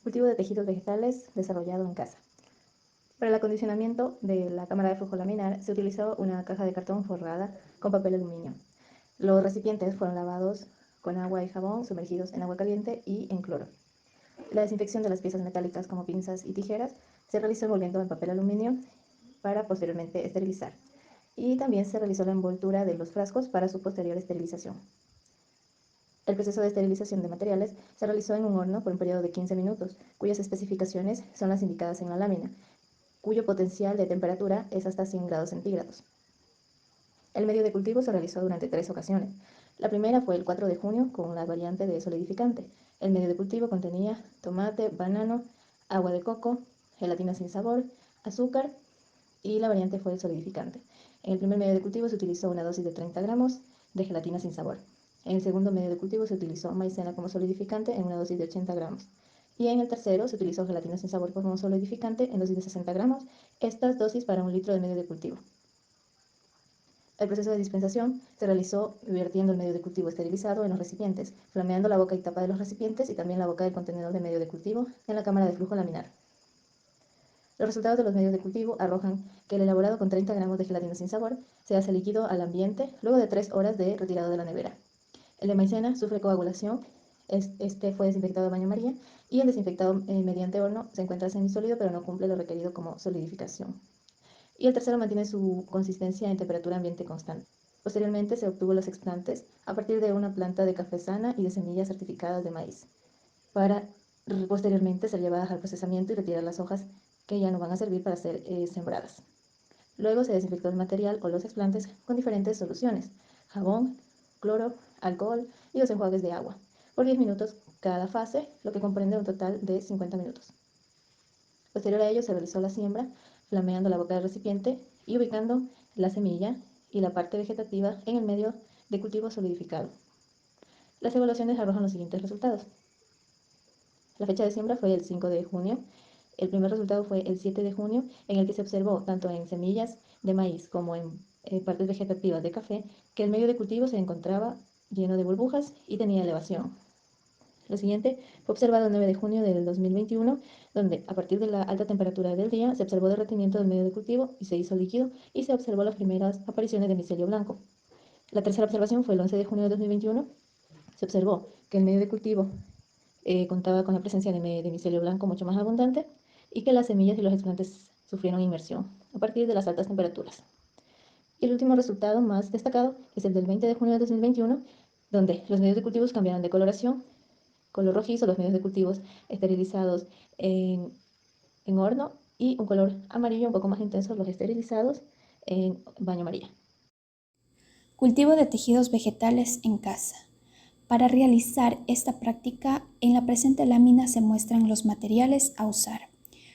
Cultivo de tejidos vegetales desarrollado en casa. Para el acondicionamiento de la cámara de flujo laminar se utilizó una caja de cartón forrada con papel aluminio. Los recipientes fueron lavados con agua y jabón sumergidos en agua caliente y en cloro. La desinfección de las piezas metálicas como pinzas y tijeras se realizó envolviendo en papel aluminio para posteriormente esterilizar. Y también se realizó la envoltura de los frascos para su posterior esterilización. El proceso de esterilización de materiales se realizó en un horno por un periodo de 15 minutos, cuyas especificaciones son las indicadas en la lámina, cuyo potencial de temperatura es hasta 100 grados centígrados. El medio de cultivo se realizó durante 3 ocasiones. La primera fue el 4 de junio con la variante de solidificante. El medio de cultivo contenía tomate, banano, agua de coco, gelatina sin sabor, azúcar y la variante fue el solidificante. En el primer medio de cultivo se utilizó una dosis de 30 gramos de gelatina sin sabor. En el segundo medio de cultivo se utilizó maicena como solidificante en una dosis de 80 gramos. Y en el tercero se utilizó gelatina sin sabor como solidificante en dosis de 60 gramos, estas dosis para 1 litro de medio de cultivo. El proceso de dispensación se realizó vertiendo el medio de cultivo esterilizado en los recipientes, flameando la boca y tapa de los recipientes y también la boca del contenedor de medio de cultivo en la cámara de flujo laminar. Los resultados de los medios de cultivo arrojan que el elaborado con 30 gramos de gelatina sin sabor se hace líquido al ambiente luego de 3 horas de retirado de la nevera. El de maicena sufre coagulación, este fue desinfectado a baño María y el desinfectado mediante horno se encuentra semisólido pero no cumple lo requerido como solidificación. Y el tercero mantiene su consistencia en temperatura ambiente constante. Posteriormente se obtuvo los explantes a partir de una planta de café sana y de semillas certificadas de maíz, para posteriormente ser llevadas al procesamiento y retirar las hojas que ya no van a servir para ser sembradas. Luego se desinfectó el material o los explantes con diferentes soluciones: jabón, cloro, alcohol y 2 enjuagues de agua, por 10 minutos cada fase, lo que comprende un total de 50 minutos. Posterior a ello se realizó la siembra, flameando la boca del recipiente y ubicando la semilla y la parte vegetativa en el medio de cultivo solidificado. Las evaluaciones arrojan los siguientes resultados. La fecha de siembra fue el 5 de junio. El primer resultado fue el 7 de junio, en el que se observó, tanto en semillas de maíz como en partes vegetativas de café, que el medio de cultivo se encontraba lleno de burbujas y tenía elevación. Lo siguiente fue observado el 9 de junio del 2021, donde a partir de la alta temperatura del día se observó derretimiento del medio de cultivo y se hizo líquido y se observó las primeras apariciones de micelio blanco. La tercera observación fue el 11 de junio del 2021. Se observó que el medio de cultivo contaba con la presencia de micelio blanco mucho más abundante y que las semillas y los explantes sufrieron inmersión a partir de las altas temperaturas. Y el último resultado más destacado es el del 20 de junio de 2021, donde los medios de cultivos cambiaron de coloración, color rojizo, los medios de cultivos esterilizados en horno, y un color amarillo un poco más intenso, los esterilizados en baño María. Cultivo de tejidos vegetales en casa. Para realizar esta práctica, en la presente lámina se muestran los materiales a usar.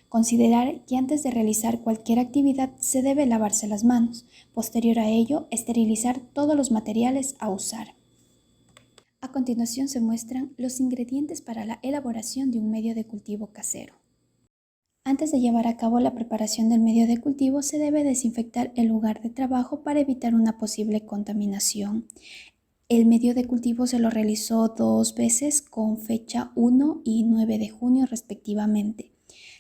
Considerar que antes de realizar cualquier actividad se debe lavarse las manos. Posterior a ello, esterilizar todos los materiales a usar. A continuación se muestran los ingredientes para la elaboración de un medio de cultivo casero. Antes de llevar a cabo la preparación del medio de cultivo, se debe desinfectar el lugar de trabajo para evitar una posible contaminación. El medio de cultivo se lo realizó 2 veces con fecha 1 y 9 de junio respectivamente.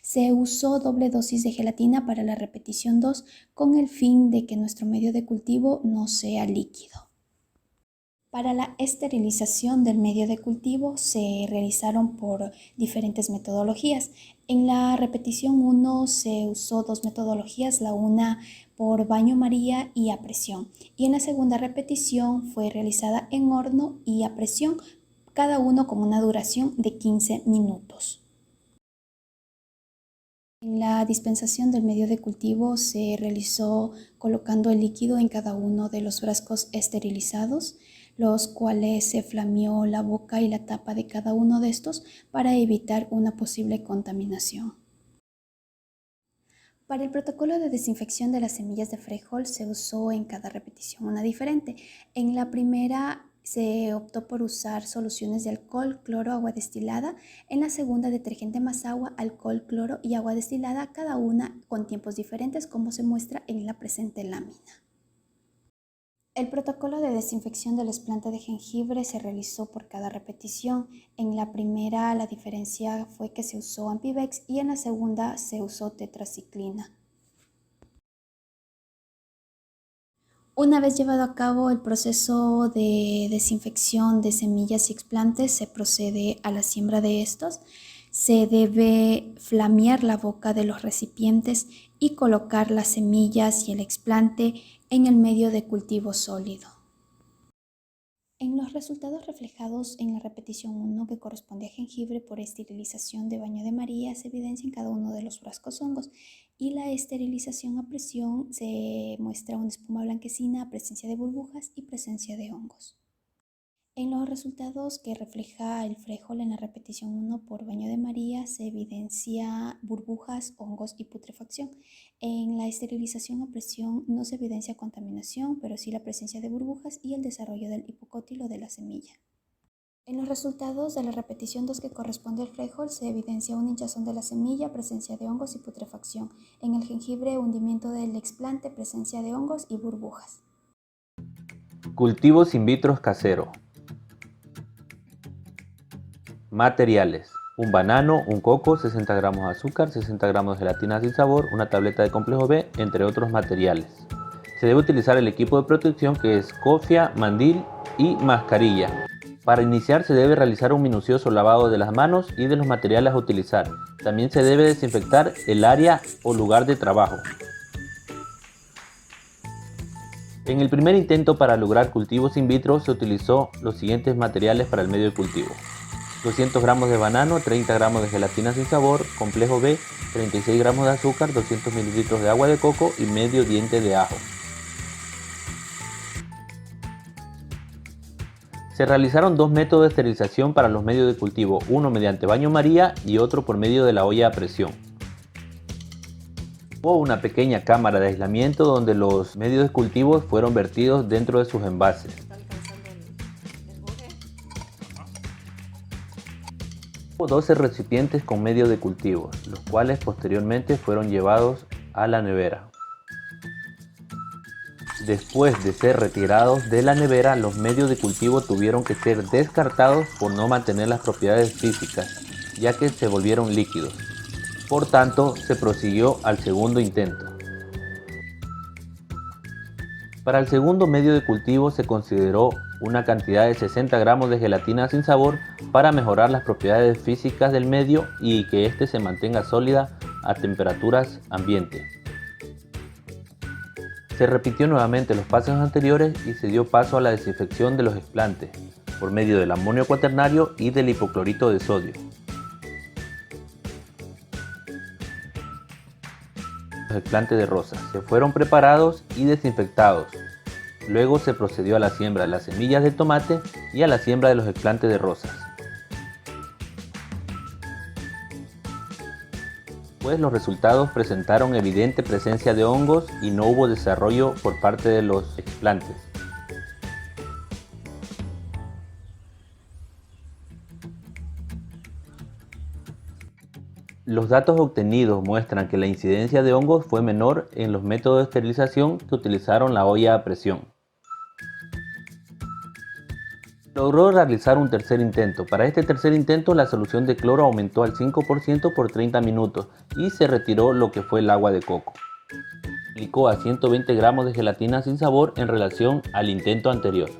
Se usó doble dosis de gelatina para la repetición 2 con el fin de que nuestro medio de cultivo no sea líquido. Para la esterilización del medio de cultivo se realizaron por diferentes metodologías. En la repetición 1 se usó 2 metodologías, la una por baño María y a presión. Y en la segunda repetición fue realizada en horno y a presión, cada uno con una duración de 15 minutos. En la dispensación del medio de cultivo se realizó colocando el líquido en cada uno de los frascos esterilizados, los cuales se flameó la boca y la tapa de cada uno de estos para evitar una posible contaminación. Para el protocolo de desinfección de las semillas de frijol se usó en cada repetición una diferente. En la primera se optó por usar soluciones de alcohol, cloro, agua destilada. En la segunda, detergente más agua, alcohol, cloro y agua destilada, cada una con tiempos diferentes como se muestra en la presente lámina. El protocolo de desinfección del explante de jengibre se realizó por cada repetición. En la primera la diferencia fue que se usó Ampivex y en la segunda se usó tetraciclina. Una vez llevado a cabo el proceso de desinfección de semillas y explantes, se procede a la siembra de estos. Se debe flamear la boca de los recipientes y colocar las semillas y el explante en el medio de cultivo sólido. En los resultados reflejados en la repetición 1, que corresponde a jengibre por esterilización de baño de María, se evidencia en cada uno de los frascos hongos, y la esterilización a presión se muestra una espuma blanquecina, presencia de burbujas y presencia de hongos. En los resultados que refleja el frijol en la repetición 1 por baño de María se evidencia burbujas, hongos y putrefacción. En la esterilización a presión no se evidencia contaminación, pero sí la presencia de burbujas y el desarrollo del hipocótilo de la semilla. En los resultados de la repetición 2 que corresponde al frijol se evidencia una hinchazón de la semilla, presencia de hongos y putrefacción. En el jengibre, hundimiento del explante, presencia de hongos y burbujas. Cultivos in vitro casero. Materiales: un banano, un coco, 60 gramos de azúcar, 60 gramos de gelatina sin sabor, una tableta de complejo B, entre otros materiales. Se debe utilizar el equipo de protección que es cofia, mandil y mascarilla. Para iniciar se debe realizar un minucioso lavado de las manos y de los materiales a utilizar. También se debe desinfectar el área o lugar de trabajo. En el primer intento para lograr cultivos in vitro se utilizó los siguientes materiales para el medio de cultivo: 200 gramos de banano, 30 gramos de gelatina sin sabor, complejo B, 36 gramos de azúcar, 200 mililitros de agua de coco y medio diente de ajo. Se realizaron dos métodos de esterilización para los medios de cultivo, uno mediante baño María y otro por medio de la olla a presión. Hubo una pequeña cámara de aislamiento donde los medios de cultivo fueron vertidos dentro de sus envases. Hubo 12 recipientes con medio de cultivo, los cuales posteriormente fueron llevados a la nevera. Después de ser retirados de la nevera, los medios de cultivo tuvieron que ser descartados por no mantener las propiedades físicas, ya que se volvieron líquidos. Por tanto, se prosiguió al segundo intento. Para el segundo medio de cultivo se consideró una cantidad de 60 gramos de gelatina sin sabor para mejorar las propiedades físicas del medio y que éste se mantenga sólida a temperaturas ambiente. Se repitió nuevamente los pasos anteriores y se dio paso a la desinfección de los explantes por medio del amonio cuaternario y del hipoclorito de sodio. Los explantes de rosas se fueron preparados y desinfectados. Luego se procedió a la siembra de las semillas de tomate y a la siembra de los explantes de rosas. Pues los resultados presentaron evidente presencia de hongos y no hubo desarrollo por parte de los explantes. Los datos obtenidos muestran que la incidencia de hongos fue menor en los métodos de esterilización que utilizaron la olla a presión. Logró realizar un tercer intento. Para este tercer intento la solución de cloro aumentó al 5% por 30 minutos y se retiró lo que fue el agua de coco. Aplicó a 120 gramos de gelatina sin sabor en relación al intento anterior.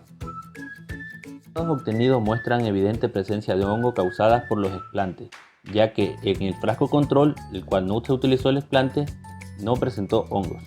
Los datos obtenidos muestran evidente presencia de hongo causadas por los explantes, ya que en el frasco control, el cual no se utilizó el explante, no presentó hongos.